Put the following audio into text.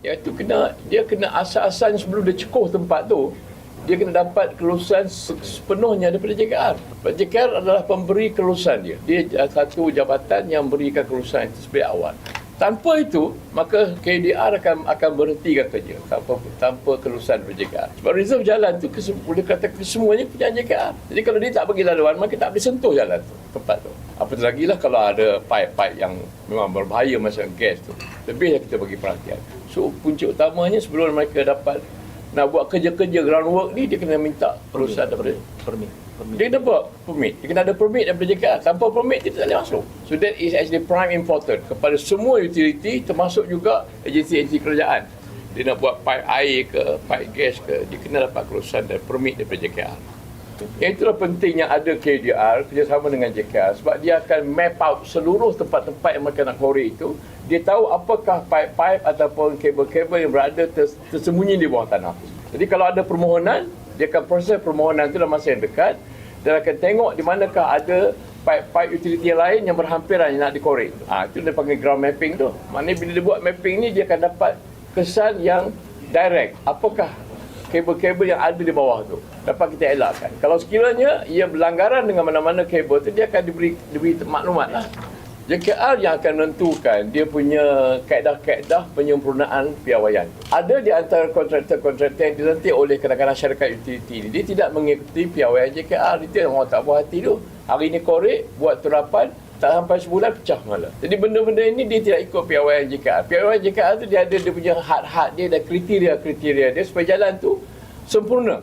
Iaitu dia kena asal-asalnya sebelum dia cekuh tempat tu, dia kena dapat kelulusan sepenuhnya daripada JKR. JKR adalah pemberi kelulusan dia. Dia satu jabatan yang memberikan kelulusan itu sebagai awal. Tanpa itu, maka KDR akan berhentikan kerja tanpa kelulusan daripada JKR. Sebab reserve jalan tu boleh kata kesemuanya punya JKR. Jadi kalau dia tak bagi laluan, maka tak boleh sentuh jalan tu, tempat tu. Apatah lagi lah kalau ada pipe-pipe yang memang berbahaya macam gas tu. Lebih kita bagi perhatian. So punca utamanya sebelum mereka dapat nak buat kerja-kerja groundwork ni, dia kena minta kelulusan daripada permit. Dia kena buat permit. Dia kena ada permit daripada JKR. Tanpa permit, dia tak boleh masuk. So that is actually prime important kepada semua utility, termasuk juga agensi-agensi kerajaan. Dia nak buat pipe air ke, pipe gas ke, dia kena dapat kelulusan dan permit daripada JKR. Yang itulah pentingnya ada KDR kerjasama dengan JKR, sebab dia akan map out seluruh tempat-tempat yang mereka nak korek itu. Dia tahu apakah pipe-pipe ataupun kabel-kabel yang berada tersembunyi di bawah tanah. Jadi kalau ada permohonan, dia akan proses permohonan itu dalam masa yang dekat dan akan tengok di manakah ada pipe-pipe utility yang lain yang berhampiran yang nak dikorek. Itu dia panggil ground mapping tu. Maknanya bila dia buat mapping ni, dia akan dapat kesan yang direct. Apakah kabel-kabel yang ada di bawah tu dapat kita elakkan. Kalau sekiranya ia berlanggaran dengan mana-mana kabel tu, dia akan diberi maklumat lah. JKR yang akan menentukan dia punya kaedah-kaedah penyempurnaan piawaian. Ada di antara kontraktor-kontraktor yang dilantik oleh kadang-kadang syarikat utility, dia tidak mengikuti piawaian JKR. Itu yang orang tak puas hati tu. Hari ni korek, buat turapan, tak sampai sebulan pecah malah. Jadi benda-benda ini dia tidak ikut piawaian JKR. Piawaian JKR tu dia ada dia punya had-had dia dan kriteria-kriteria dia supaya jalan tu sempurna.